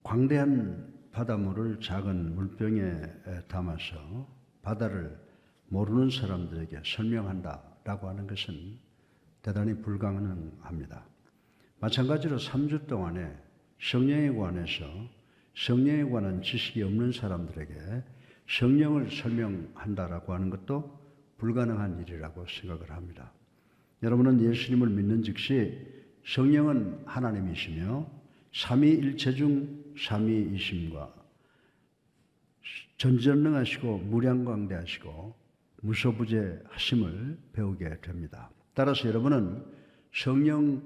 광대한 바닷물을 작은 물병에 담아서 바다를 모르는 사람들에게 설명한다라고 하는 것은 대단히 불가능합니다. 마찬가지로 3주 동안에 성령에 관해서 성령에 관한 지식이 없는 사람들에게 성령을 설명한다라고 하는 것도 불가능한 일이라고 생각을 합니다. 여러분은 예수님을 믿는 즉시 성령은 하나님이시며 삼위일체 중 삼위이심과 전지전능하시고 무량광대하시고 무소부재하심을 배우게 됩니다. 따라서 여러분은 성령은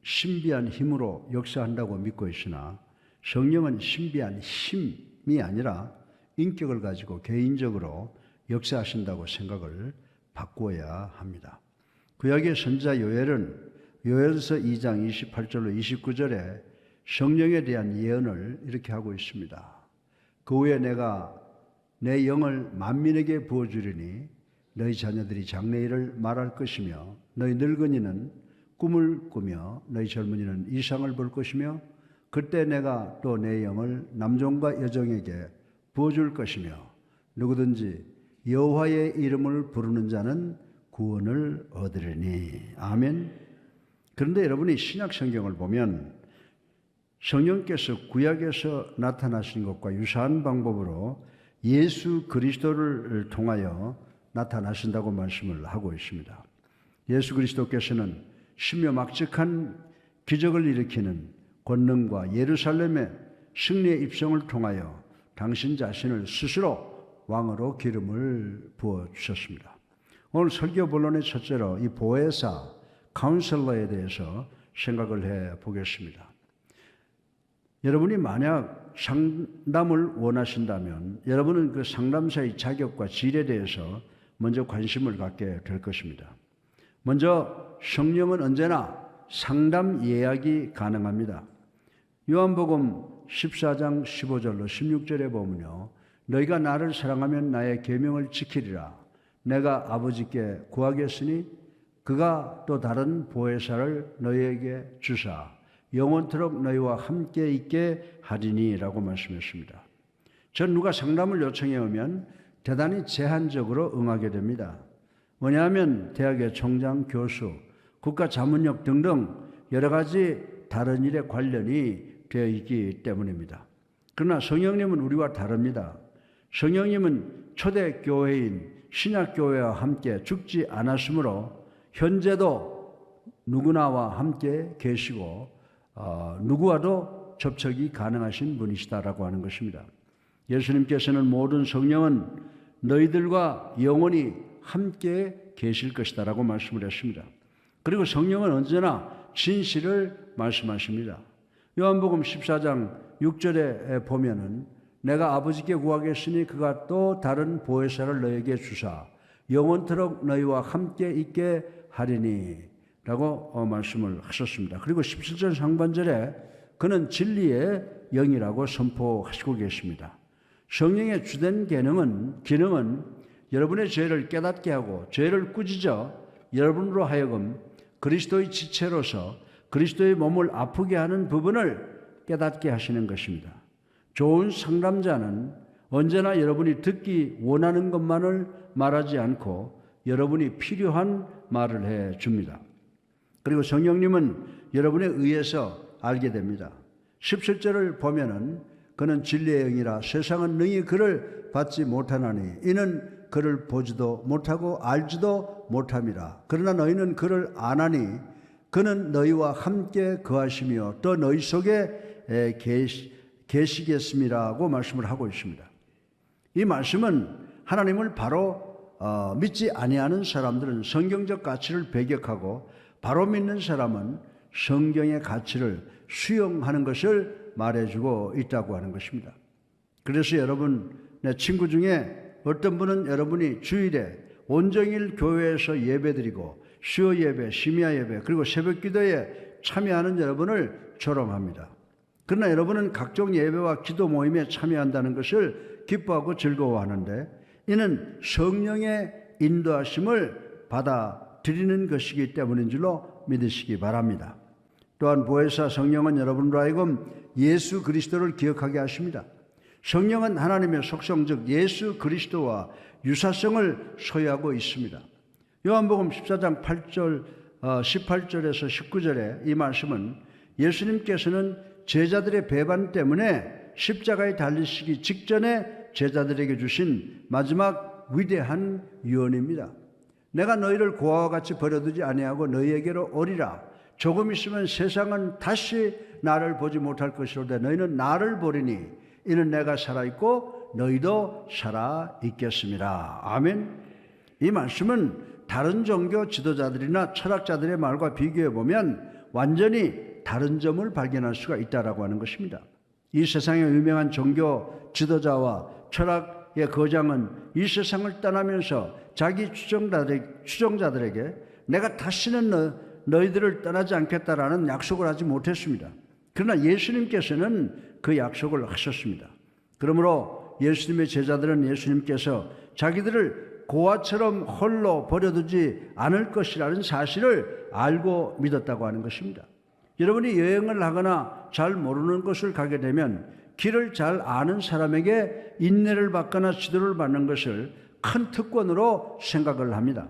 신비한 힘으로 역사한다고 믿고 있으나 성령은 신비한 힘이 아니라 인격을 가지고 개인적으로 역사하신다고 생각을 바꾸어야 합니다. 구약의 선지자 요엘은 요엘서 2장 28절로 29절에 성령에 대한 예언을 이렇게 하고 있습니다. 그 후에 내가 내 영을 만민에게 부어주리니 너희 자녀들이 장래일을 말할 것이며 너희 늙은이는 꿈을 꾸며 너희 젊은이는 이상을 볼 것이며 그때 내가 또 내 영을 남종과 여종에게 부어줄 것이며 누구든지 여호와의 이름을 부르는 자는 구원을 얻으리니. 아멘. 그런데 여러분이 신약 성경을 보면 성령께서 구약에서 나타나신 것과 유사한 방법으로 예수 그리스도를 통하여 나타나신다고 말씀을 하고 있습니다. 예수 그리스도께서는 신묘막측한 기적을 일으키는 권능과 예루살렘의 승리의 입성을 통하여 당신 자신을 스스로 왕으로 기름을 부어주셨습니다. 오늘 설교 본론의 첫째로 이 보혜사, 카운셀러에 대해서 생각을 해보겠습니다. 여러분이 만약 상담을 원하신다면 여러분은 그 상담사의 자격과 질에 대해서 먼저 관심을 갖게 될 것입니다. 먼저 성령은 언제나 상담 예약이 가능합니다. 요한복음 14장 15절로 16절에 보면요, 너희가 나를 사랑하면 나의 계명을 지키리라. 내가 아버지께 구하겠으니 그가 또 다른 보혜사를 너희에게 주사 영원토록 너희와 함께 있게 하리니 라고 말씀했습니다. 전 누가 상담을 요청해 오면 대단히 제한적으로 응하게 됩니다. 뭐냐면 대학의 총장, 교수, 국가자문역 등등 여러 가지 다른 일에 관련이 되어 있기 때문입니다. 그러나 성령님은 우리와 다릅니다. 성령님은 초대교회인 신약교회와 함께 죽지 않았으므로 현재도 누구나와 함께 계시고 누구와도 접촉이 가능하신 분이시다라고 하는 것입니다. 예수님께서는 모든 성령은 너희들과 영원히 함께 계실 것이다라고 말씀을 했습니다. 그리고 성령은 언제나 진실을 말씀하십니다. 요한복음 14장 6절에 보면은 내가 아버지께 구하겠으니 그가 또 다른 보혜사를 너에게 주사 영원토록 너희와 함께 있게 하리니 라고 말씀을 하셨습니다. 그리고 17절 상반절에 그는 진리의 영이라고 선포하시고 계십니다. 성령의 주된 기능은 여러분의 죄를 깨닫게 하고 죄를 꾸짖어 여러분으로 하여금 그리스도의 지체로서 그리스도의 몸을 아프게 하는 부분을 깨닫게 하시는 것입니다. 좋은 상담자는 언제나 여러분이 듣기 원하는 것만을 말하지 않고 여러분이 필요한 말을 해 줍니다. 그리고 성령님은 여러분에 의해서 알게 됩니다. 17절을 보면은 그는 진리의 영이라 세상은 능히 그를 받지 못하나니 이는 그를 보지도 못하고 알지도 못함이라. 그러나 너희는 그를 아나니 그는 너희와 함께 거하시며 또 너희 속에 계시겠음이라고 말씀을 하고 있습니다. 이 말씀은 하나님을 바로 믿지 아니하는 사람들은 성경적 가치를 배격하고 바로 믿는 사람은 성경의 가치를 수용하는 것을 말해주고 있다고 하는 것입니다. 그래서 여러분, 내 친구 중에 어떤 분은 여러분이 주일에 온정일 교회에서 예배드리고 수요 예배, 심야 예배, 그리고 새벽 기도에 참여하는 여러분을 조롱합니다. 그러나 여러분은 각종 예배와 기도 모임에 참여한다는 것을 기뻐하고 즐거워하는데 이는 성령의 인도하심을 받아들이는 것이기 때문인 줄로 믿으시기 바랍니다. 또한 보혜사 성령은 여러분으로 하여금 예수 그리스도를 기억하게 하십니다. 성령은 하나님의 속성 즉 예수 그리스도와 유사성을 소유하고 있습니다. 요한복음 14장 18절에서 19절에 이 말씀은 예수님께서는 제자들의 배반 때문에 십자가에 달리시기 직전에 제자들에게 주신 마지막 위대한 유언입니다. 내가 너희를 고아와 같이 버려두지 아니하고 너희에게로 오리라. 조금 있으면 세상은 다시 나를 보지 못할 것이로되 너희는 나를 보리니 이는 내가 살아있고 너희도 살아있겠습니다. 아멘. 이 말씀은 다른 종교 지도자들이나 철학자들의 말과 비교해 보면 완전히 다른 점을 발견할 수가 있다라고 하는 것입니다. 이 세상의 유명한 종교 지도자와 철학의 거장은 이 세상을 떠나면서 자기 추종자들에게 내가 다시는 너희들을 떠나지 않겠다라는 약속을 하지 못했습니다. 그러나 예수님께서는 그 약속을 하셨습니다. 그러므로 예수님의 제자들은 예수님께서 자기들을 고아처럼 홀로 버려두지 않을 것이라는 사실을 알고 믿었다고 하는 것입니다. 여러분이 여행을 하거나 잘 모르는 곳을 가게 되면 길을 잘 아는 사람에게 인내를 받거나 지도를 받는 것을 큰 특권으로 생각을 합니다.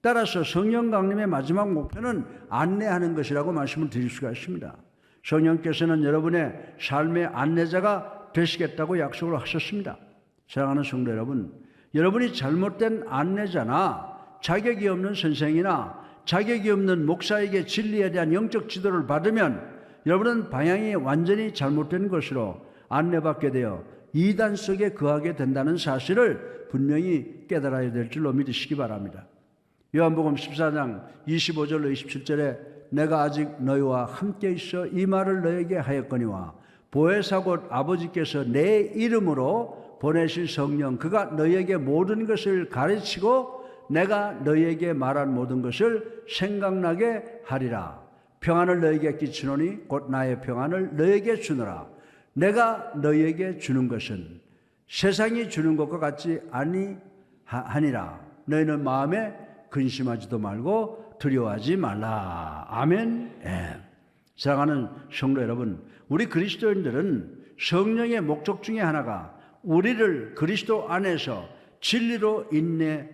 따라서 성령 강림의 마지막 목표는 안내하는 것이라고 말씀을 드릴 수가 있습니다. 성령께서는 여러분의 삶의 안내자가 되시겠다고 약속을 하셨습니다. 사랑하는 성도 여러분, 여러분이 잘못된 안내자나 자격이 없는 선생이나 자격이 없는 목사에게 진리에 대한 영적 지도를 받으면 여러분은 방향이 완전히 잘못된 것으로 안내받게 되어 이단 속에 거하게 된다는 사실을 분명히 깨달아야 될 줄로 믿으시기 바랍니다. 요한복음 14장 25절로 27절에 내가 아직 너희와 함께 있어 이 말을 너희에게 하였거니와 보혜사 곧 아버지께서 내 이름으로 보내실 성령 그가 너희에게 모든 것을 가르치고 내가 너희에게 말한 모든 것을 생각나게 하리라. 평안을 너희에게 끼치노니 곧 나의 평안을 너희에게 주노라. 내가 너희에게 주는 것은 세상이 주는 것과 같지 아니하니라. 너희는 마음에 근심하지도 말고 두려워하지 말라. 아멘. 예. 사랑하는 성도 여러분, 우리 그리스도인들은 성령의 목적 중에 하나가 우리를 그리스도 안에서 진리로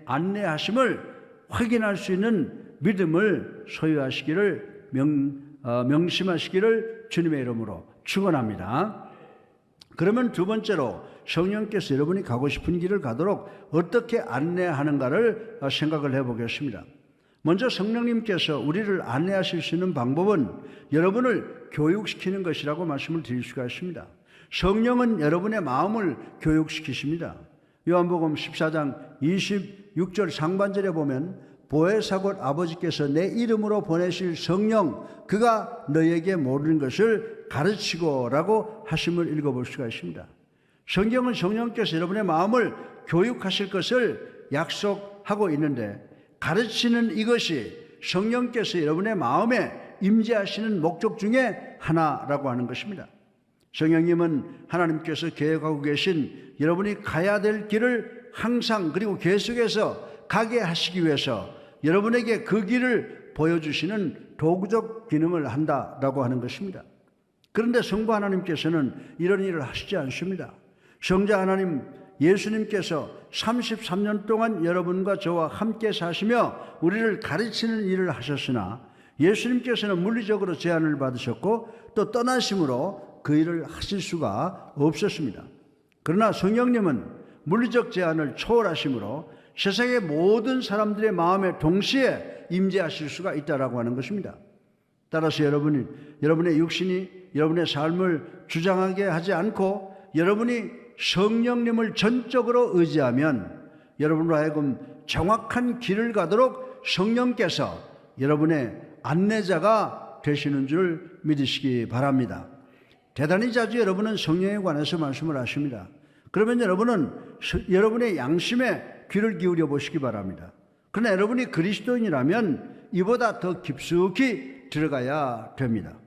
안내하심을 확인할 수 있는 믿음을 소유하시기를 명심하시기를 주님의 이름으로 축원합니다. 그러면 두 번째로 성령께서 여러분이 가고 싶은 길을 가도록 어떻게 안내하는가를 생각을 해보겠습니다. 먼저 성령님께서 우리를 안내하실 수 있는 방법은 여러분을 교육시키는 것이라고 말씀을 드릴 수가 있습니다. 성령은 여러분의 마음을 교육시키십니다. 요한복음 14장 26절 상반절에 보면 보혜사 곧 아버지께서 내 이름으로 보내실 성령 그가 너희에게 모든 것을 가르치고 라고 하심을 읽어볼 수가 있습니다. 성경은 성령께서 여러분의 마음을 교육하실 것을 약속하고 있는데 가르치는 이것이 성령께서 여러분의 마음에 임재하시는 목적 중에 하나라고 하는 것입니다. 성령님은 하나님께서 계획하고 계신 여러분이 가야 될 길을 항상 그리고 계속해서 가게 하시기 위해서 여러분에게 그 길을 보여주시는 도구적 기능을 한다라고 하는 것입니다. 그런데 성부 하나님께서는 이런 일을 하시지 않습니다. 성자 하나님 예수님께서 33년 동안 여러분과 저와 함께 사시며 우리를 가르치는 일을 하셨으나 예수님께서는 물리적으로 제한을 받으셨고 또 떠나심으로 그 일을 하실 수가 없었습니다. 그러나 성령님은 물리적 제한을 초월하심으로 세상의 모든 사람들의 마음에 동시에 임재하실 수가 있다라고 하는 것입니다. 따라서 여러분의 육신이 여러분의 삶을 주장하게 하지 않고 여러분이 성령님을 전적으로 의지하면 여러분으로 하여금 정확한 길을 가도록 성령께서 여러분의 안내자가 되시는 줄 믿으시기 바랍니다. 대단히 자주 여러분은 성령에 관해서 말씀을 하십니다. 그러면 여러분은 여러분의 양심에 귀를 기울여 보시기 바랍니다. 그러나 여러분이 그리스도인이라면 이보다 더 깊숙이 들어가야 됩니다.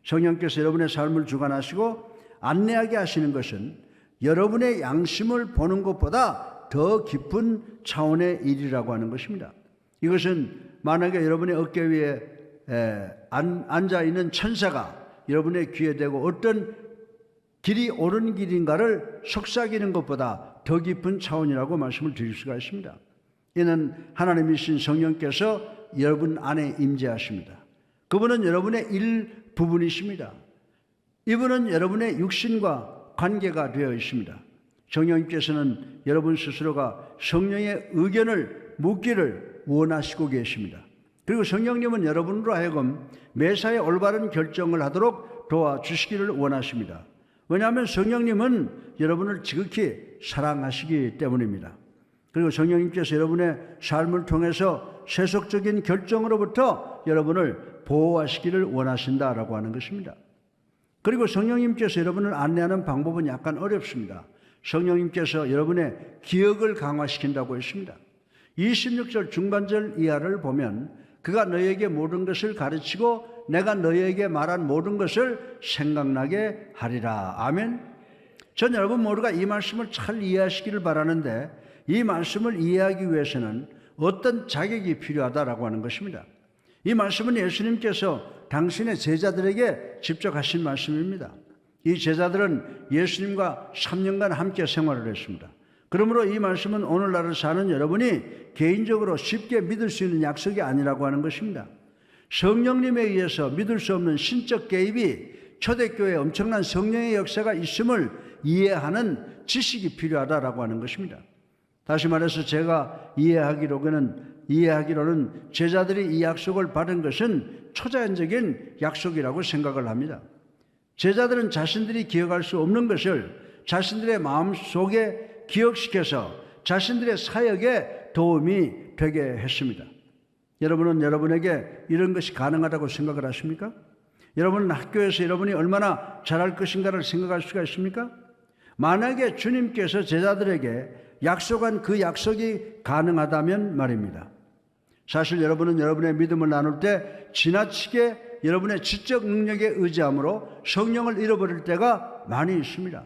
성령께서 여러분의 삶을 주관하시고 안내하게 하시는 것은 여러분의 양심을 보는 것보다 더 깊은 차원의 일이라고 하는 것입니다. 이것은 만약에 여러분의 어깨 위에 앉아있는 천사가 여러분의 귀에 대고 어떤 길이 옳은 길인가를 속삭이는 것보다 더 깊은 차원이라고 말씀을 드릴 수가 있습니다. 이는 하나님이신 성령께서 여러분 안에 임재하십니다. 그분은 여러분의 일부분이십니다. 이분은 여러분의 육신과 관계가 되어 있습니다. 성령님께서는 여러분 스스로가 성령의 의견을 묻기를 원하시고 계십니다. 그리고 성령님은 여러분으로 하여금 매사에 올바른 결정을 하도록 도와주시기를 원하십니다. 왜냐하면 성령님은 여러분을 지극히 사랑하시기 때문입니다. 그리고 성령님께서 여러분의 삶을 통해서 세속적인 결정으로부터 여러분을 보호하시기를 원하신다라고 하는 것입니다. 그리고 성령님께서 여러분을 안내하는 방법은 약간 어렵습니다. 성령님께서 여러분의 기억을 강화시킨다고 했습니다. 26절 중반절 이하를 보면 그가 너희에게 모든 것을 가르치고 내가 너희에게 말한 모든 것을 생각나게 하리라. 아멘. 전 여러분 모두가 이 말씀을 잘 이해하시기를 바라는데 이 말씀을 이해하기 위해서는 어떤 자격이 필요하다라고 하는 것입니다. 이 말씀은 예수님께서 당신의 제자들에게 직접 하신 말씀입니다. 이 제자들은 예수님과 3년간 함께 생활을 했습니다. 그러므로 이 말씀은 오늘날을 사는 여러분이 개인적으로 쉽게 믿을 수 있는 약속이 아니라고 하는 것입니다. 성령님에 의해서 믿을 수 없는 신적 개입이 초대교회에 엄청난 성령의 역사가 있음을 이해하는 지식이 필요하다라고 하는 것입니다. 다시 말해서 제가 이해하기로는 제자들이 이 약속을 받은 것은 초자연적인 약속이라고 생각을 합니다. 제자들은 자신들이 기억할 수 없는 것을 자신들의 마음속에 기억시켜서 자신들의 사역에 도움이 되게 했습니다. 여러분은 여러분에게 이런 것이 가능하다고 생각을 하십니까? 여러분은 학교에서 여러분이 얼마나 잘할 것인가를 생각할 수가 있습니까? 만약에 주님께서 제자들에게 약속한 그 약속이 가능하다면 말입니다. 사실 여러분은 여러분의 믿음을 나눌 때 지나치게 여러분의 지적 능력에 의지함으로 성령을 잃어버릴 때가 많이 있습니다.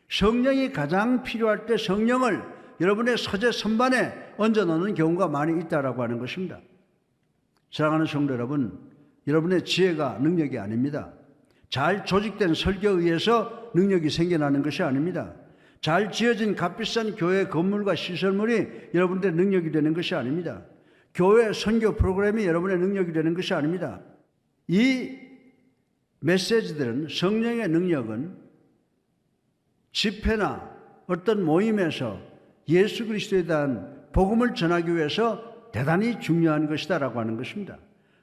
성령이 가장 필요할 때 성령을 여러분의 서재 선반에 얹어놓는 경우가 많이 있다라고 하는 것입니다. 사랑하는 성도 여러분, 여러분의 지혜가 능력이 아닙니다. 잘 조직된 설교에 의해서 능력이 생겨나는 것이 아닙니다. 잘 지어진 값비싼 교회 건물과 시설물이 여러분들의 능력이 되는 것이 아닙니다. 교회 선교 프로그램이 여러분의 능력이 되는 것이 아닙니다. 이 메시지들은, 성령의 능력은 집회나 어떤 모임에서 예수 그리스도에 대한 복음을 전하기 위해서 대단히 중요한 것이다라고 하는 것입니다.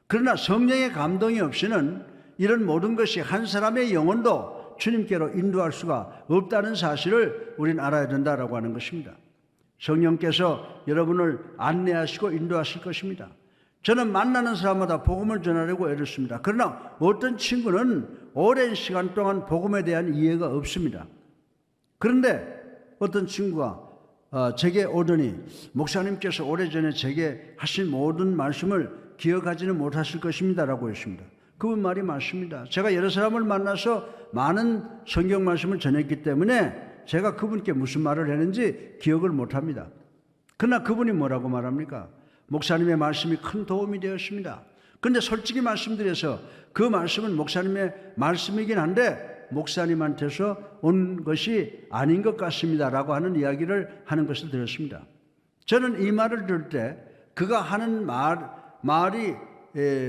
그러나 성령의 감동이 없이는 이런 모든 것이 한 사람의 영혼도 주님께로 인도할 수가 없다는 사실을 우리는 알아야 된다라고 하는 것입니다. 성령께서 여러분을 안내하시고 인도하실 것입니다. 저는 만나는 사람마다 복음을 전하려고 애를 씁니다. 그러나 어떤 친구는 오랜 시간 동안 복음에 대한 이해가 없습니다. 그런데 어떤 친구가 제게 오더니 목사님께서 오래전에 제게 하신 모든 말씀을 기억하지는 못하실 것입니다 라고 했습니다. 그분 말이 맞습니다. 제가 여러 사람을 만나서 많은 성경 말씀을 전했기 때문에 제가 그분께 무슨 말을 했는지 기억을 못합니다. 그러나 그분이 뭐라고 말합니까? 목사님의 말씀이 큰 도움이 되었습니다. 그런데 솔직히 말씀드려서 그 말씀은 목사님의 말씀이긴 한데 목사님한테서 온 것이 아닌 것 같습니다 라고 하는 이야기를 하는 것을 들었습니다. 저는 이 말을 들을 때 그가 하는 말이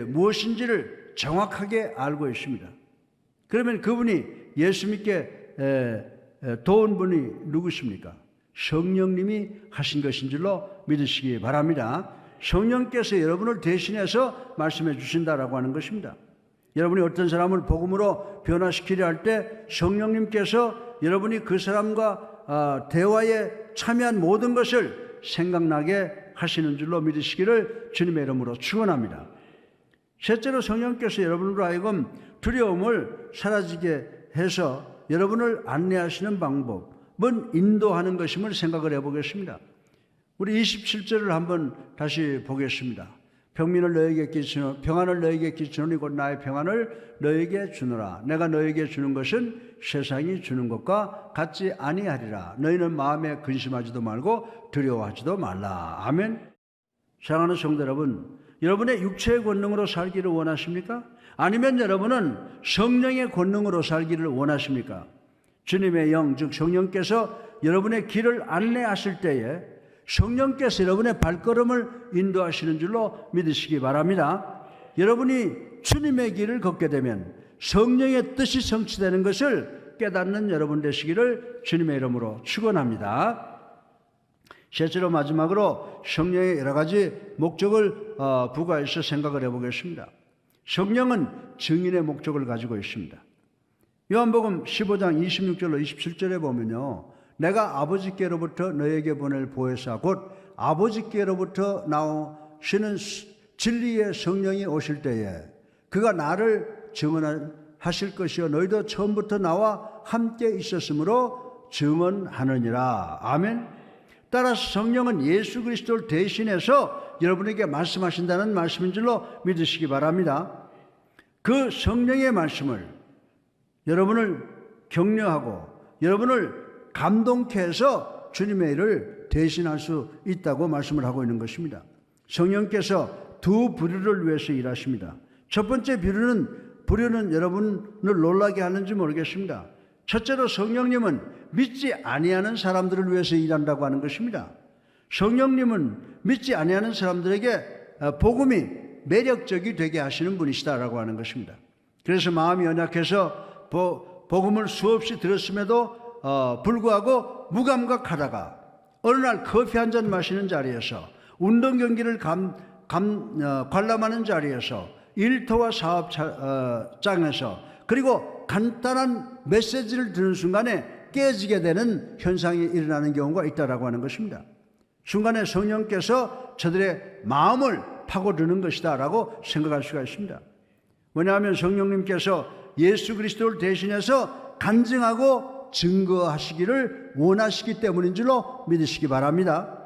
무엇인지를 정확하게 알고 있습니다. 그러면 그분이 예수 믿게 도운 분이 누구십니까? 성령님이 하신 것인 줄로 믿으시기 바랍니다. 성령께서 여러분을 대신해서 말씀해 주신다라고 하는 것입니다. 여러분이 어떤 사람을 복음으로 변화시키려 할 때 성령님께서 여러분이 그 사람과 대화에 참여한 모든 것을 생각나게 하시는 줄로 믿으시기를 주님의 이름으로 축원합니다. 셋째로 성령께서 여러분으로 하여금 두려움을 사라지게 해서 여러분을 안내하시는 방법은 인도하는 것임을 생각을 해보겠습니다. 우리 27절을 한번 다시 보겠습니다. 평안을 너에게 끼치노니 곧 나의 평안을 너에게 주노라. 내가 너에게 주는 것은 세상이 주는 것과 같지 아니하리라. 너희는 마음에 근심하지도 말고 두려워하지도 말라. 아멘. 사랑하는 성도 여러분, 여러분의 육체의 권능으로 살기를 원하십니까? 아니면 여러분은 성령의 권능으로 살기를 원하십니까? 주님의 영, 즉 성령께서 여러분의 길을 안내하실 때에 성령께서 여러분의 발걸음을 인도하시는 줄로 믿으시기 바랍니다. 여러분이 주님의 길을 걷게 되면 성령의 뜻이 성취되는 것을 깨닫는 여러분 되시기를 주님의 이름으로 축원합니다. 셋째로 마지막으로 성령의 여러 가지 목적을 부과해서 생각을 해보겠습니다. 성령은 증인의 목적을 가지고 있습니다. 요한복음 15장 26절로 27절에 보면요, 내가 아버지께로부터 너에게 보낼 보혜사 곧 아버지께로부터 나오시는 진리의 성령이 오실 때에 그가 나를 증언하실 것이요 너희도 처음부터 나와 함께 있었으므로 증언하느니라. 아멘. 따라서 성령은 예수 그리스도를 대신해서 여러분에게 말씀하신다는 말씀인 줄로 믿으시기 바랍니다. 그 성령의 말씀을 여러분을 격려하고 여러분을 감동케 해서 주님의 일을 대신할 수 있다고 말씀을 하고 있는 것입니다. 성령께서 두 부류를 위해서 일하십니다. 첫 번째 부류는 여러분을 놀라게 하는지 모르겠습니다. 첫째로 성령님은 믿지 아니하는 사람들을 위해서 일한다고 하는 것입니다. 성령님은 믿지 아니하는 사람들에게 복음이 매력적이 되게 하시는 분이시다라고 하는 것입니다. 그래서 마음이 연약해서 복음을 수없이 들었음에도 불구하고 무감각하다가 어느 날 커피 한 잔 마시는 자리에서 운동 경기를 관람하는 자리에서 일터와 사업장에서 그리고 간단한 메시지를 듣는 순간에 깨지게 되는 현상이 일어나는 경우가 있다라고 하는 것입니다. 순간에 성령께서 저들의 마음을 파고드는 것이다 라고 생각할 수가 있습니다. 왜냐하면 성령님께서 예수 그리스도를 대신해서 간증하고 증거하시기를 원하시기 때문인 줄로 믿으시기 바랍니다.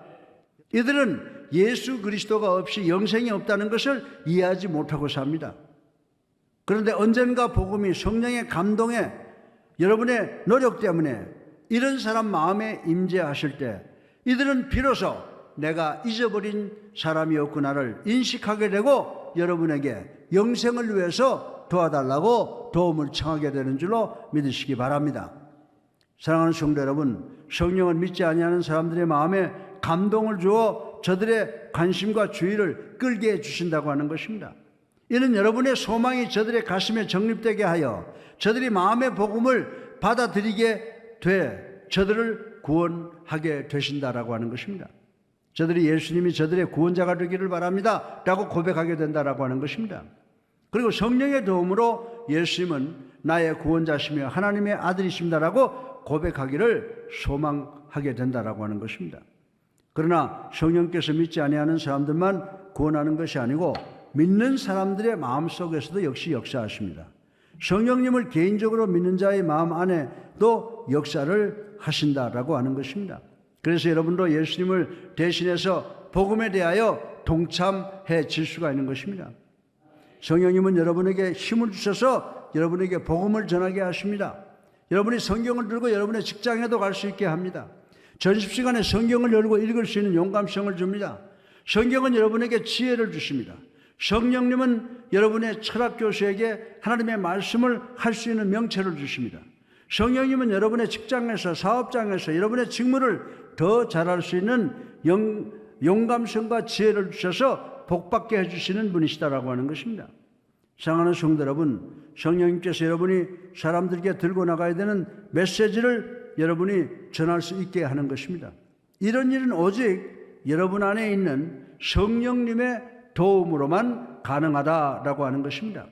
이들은 예수 그리스도가 없이 영생이 없다는 것을 이해하지 못하고 삽니다. 그런데 언젠가 복음이 성령의 감동에 여러분의 노력 때문에 이런 사람 마음에 임재하실 때 이들은 비로소 내가 잊어버린 사람이었구나를 인식하게 되고 여러분에게 영생을 위해서 도와달라고 도움을 청하게 되는 줄로 믿으시기 바랍니다. 사랑하는 성도 여러분, 성령을 믿지 아니하는 사람들의 마음에 감동을 주어 저들의 관심과 주의를 끌게 해주신다고 하는 것입니다. 이는 여러분의 소망이 저들의 가슴에 정립되게 하여 저들이 마음의 복음을 받아들이게 돼 저들을 구원하게 되신다라고 하는 것입니다. 저들이 예수님이 저들의 구원자가 되기를 바랍니다 라고 고백하게 된다라고 하는 것입니다. 그리고 성령의 도움으로 예수님은 나의 구원자시며 하나님의 아들이십니다라고 고백하기를 소망하게 된다라고 하는 것입니다. 그러나 성령께서 믿지 아니하는 사람들만 구원하는 것이 아니고 믿는 사람들의 마음속에서도 역시 역사하십니다. 성령님을 개인적으로 믿는 자의 마음 안에도 역사를 하신다라고 하는 것입니다. 그래서 여러분도 예수님을 대신해서 복음에 대하여 동참해 질 수가 있는 것입니다. 성령님은 여러분에게 힘을 주셔서 여러분에게 복음을 전하게 하십니다. 여러분이 성경을 들고 여러분의 직장에도 갈 수 있게 합니다. 전십시간에 성경을 열고 읽을 수 있는 용감성을 줍니다. 성경은 여러분에게 지혜를 주십니다. 성령님은 여러분의 철학교수에게 하나님의 말씀을 할 수 있는 명체를 주십니다. 성령님은 여러분의 직장에서 사업장에서 여러분의 직무를 더 잘할 수 있는 용감성과 지혜를 주셔서 복받게 해주시는 분이시다라고 하는 것입니다. 사랑하는 성도 여러분, 성령님께서 여러분이 사람들에게 들고 나가야 되는 메시지를 여러분이 전할 수 있게 하는 것입니다. 이런 일은 오직 여러분 안에 있는 성령님의 도움으로만 가능하다라고 하는 것입니다.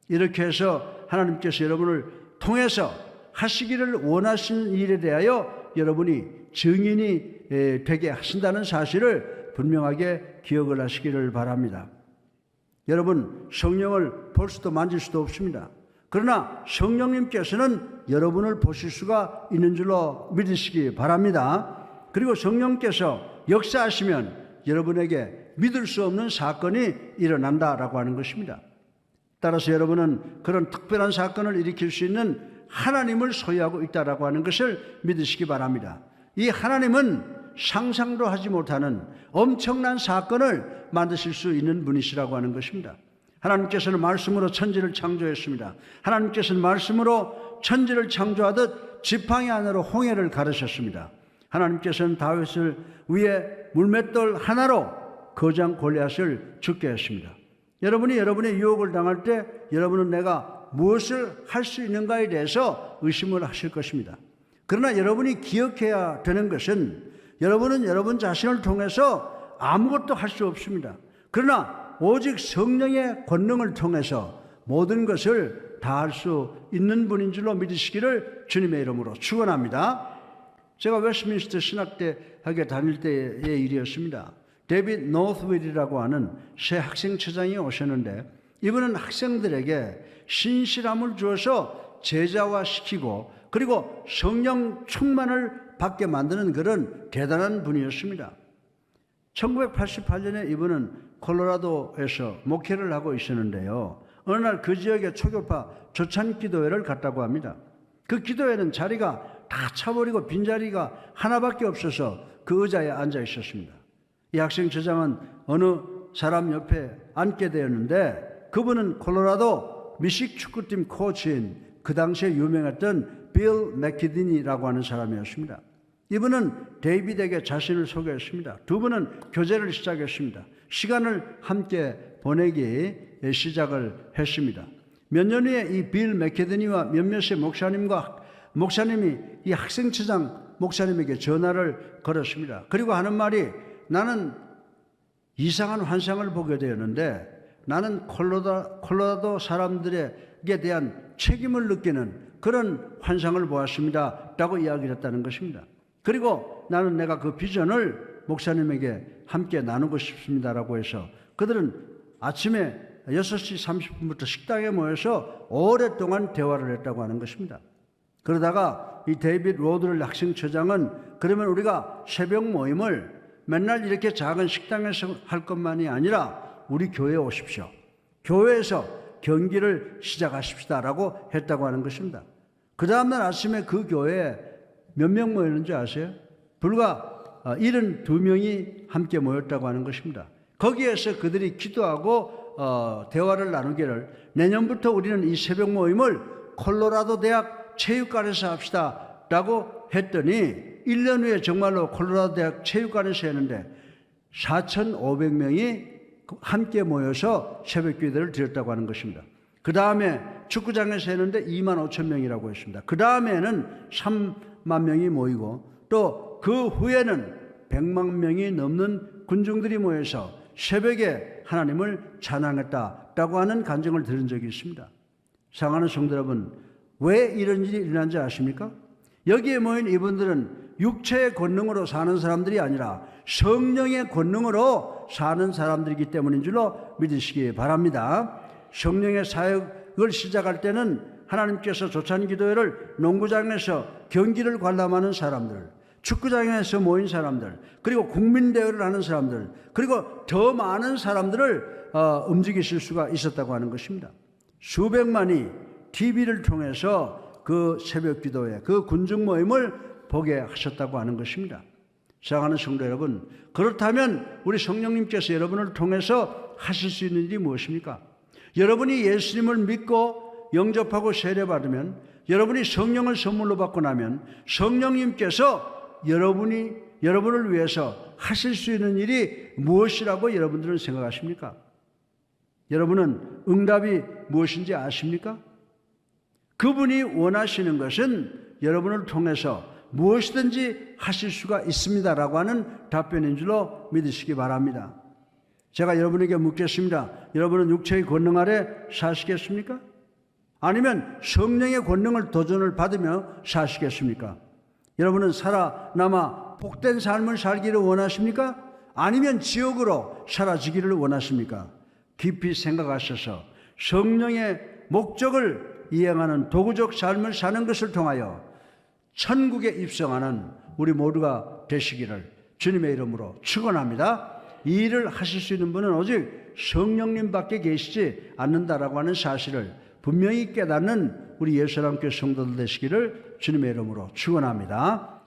이렇게 해서 하나님께서 여러분을 통해서 하시기를 원하시는 일에 대하여 여러분이 증인이 되게 하신다는 사실을 분명하게 기억을 하시기를 바랍니다. 여러분, 성령을 볼 수도 만질 수도 없습니다. 그러나 성령님께서는 여러분을 보실 수가 있는 줄로 믿으시기 바랍니다. 그리고 성령께서 역사하시면 여러분에게 믿을 수 없는 사건이 일어난다라고 하는 것입니다. 따라서 여러분은 그런 특별한 사건을 일으킬 수 있는 하나님을 소유하고 있다라고 하는 것을 믿으시기 바랍니다. 이 하나님은 상상도 하지 못하는 엄청난 사건을 만드실 수 있는 분이시라고 하는 것입니다. 하나님께서는 말씀으로 천지를 창조했습니다. 하나님께서는 말씀으로 천지를 창조하듯 지팡이 안으로 홍해를 가르셨습니다. 하나님께서는 다윗을 위해 물맷돌 하나로 거장 골리앗을 죽게 했습니다. 여러분이 여러분의 유혹을 당할 때 여러분은 내가 무엇을 할 수 있는가에 대해서 의심을 하실 것입니다. 그러나 여러분이 기억해야 되는 것은 여러분은 여러분 자신을 통해서 아무것도 할 수 없습니다. 그러나 오직 성령의 권능을 통해서 모든 것을 다 할 수 있는 분인 줄로 믿으시기를 주님의 이름으로 축원합니다. 제가 웨스트민스터 신학대학에 다닐 때의 일이었습니다. 데이빗 노스윌이라고 하는 새 학생처장이 오셨는데 이분은 학생들에게 신실함을 주어서 제자화시키고 그리고 성령 충만을 받게 만드는 그런 대단한 분이었습니다. 1988년에 이분은 콜로라도에서 목회를 하고 있었는데요. 어느 날 그 지역의 초교파 조찬기도회를 갔다고 합니다. 그 기도회는 자리가 다 차버리고 빈자리가 하나밖에 없어서 그 의자에 앉아 있었습니다. 이 학생처장은 어느 사람 옆에 앉게 되었는데 그분은 콜로라도 미식 축구팀 코치인 그 당시에 유명했던 빌 맥키디니라고 하는 사람이었습니다. 이분은 데이빗에게 자신을 소개했습니다. 두 분은 교제를 시작했습니다. 시간을 함께 보내기 시작을 했습니다. 몇 년 후에 이 빌 맥키디니와 몇몇의 목사님이 이 학생처장 목사님에게 전화를 걸었습니다. 그리고 하는 말이 나는 이상한 환상을 보게 되었는데 나는 콜로라도 사람들에게 대한 책임을 느끼는 그런 환상을 보았습니다 라고 이야기를 했다는 것입니다. 그리고 나는 내가 그 비전을 목사님에게 함께 나누고 싶습니다 라고 해서 그들은 아침에 6시 30분부터 식당에 모여서 오랫동안 대화를 했다고 하는 것입니다. 그러다가 이 데이빗 로드를 학생처장은 그러면 우리가 새벽 모임을 맨날 이렇게 작은 식당에서 할 것만이 아니라 우리 교회에 오십시오. 교회에서 경기를 시작하십시다 라고 했다고 하는 것입니다. 그 다음날 아침에 그 교회에 몇 명 모였는지 아세요? 불과 72명이 함께 모였다고 하는 것입니다. 거기에서 그들이 기도하고 대화를 나누기를 내년부터 우리는 이 새벽 모임을 콜로라도 대학 체육관에서 합시다 라고 했더니 1년 후에 정말로 콜로라도 대학 체육관에서 했는데 4,500명이 함께 모여서 새벽 기도를 드렸다고 하는 것입니다. 그 다음에 축구장에서 했는데 25,000명이라고 했습니다. 그 다음에는 3만 명이 모이고 또 그 후에는 100만 명이 넘는 군중들이 모여서 새벽에 하나님을 찬양했다라고 하는 간증을 들은 적이 있습니다. 사랑하는 성도 여러분, 왜 이런 일이 일어난지 아십니까? 여기에 모인 이분들은 육체의 권능으로 사는 사람들이 아니라 성령의 권능으로 사는 사람들이기 때문인 줄로 믿으시기 바랍니다. 성령의 사역을 시작할 때는 하나님께서 조찬기도회를 농구장에서 경기를 관람하는 사람들, 축구장에서 모인 사람들, 그리고 국민대회를 하는 사람들, 그리고 더 많은 사람들을 움직이실 수가 있었다고 하는 것입니다. 수백만이 TV를 통해서 그 새벽 기도회, 그 군중 모임을 보게 하셨다고 하는 것입니다. 사랑하는 성도 여러분, 그렇다면 우리 성령님께서 여러분을 통해서 하실 수 있는 일이 무엇입니까? 여러분이 예수님을 믿고 영접하고 세례받으면, 여러분이 성령을 선물로 받고 나면 성령님께서 여러분을 위해서 하실 수 있는 일이 무엇이라고 여러분들은 생각하십니까? 여러분은 응답이 무엇인지 아십니까? 그분이 원하시는 것은 여러분을 통해서 무엇이든지 하실 수가 있습니다라고 하는 답변인 줄로 믿으시기 바랍니다. 제가 여러분에게 묻겠습니다. 여러분은 육체의 권능 아래 사시겠습니까? 아니면 성령의 권능을 도전을 받으며 사시겠습니까? 여러분은 살아남아 복된 삶을 살기를 원하십니까? 아니면 지옥으로 사라지기를 원하십니까? 깊이 생각하셔서 성령의 목적을 이행하는 도구적 삶을 사는 것을 통하여 천국에 입성하는 우리 모두가 되시기를 주님의 이름으로 축원합니다. 이 일을 하실 수 있는 분은 오직 성령님밖에 계시지 않는다라고 하는 사실을 분명히 깨닫는 우리 예수님께 성도들 되시기를 주님의 이름으로 축원합니다.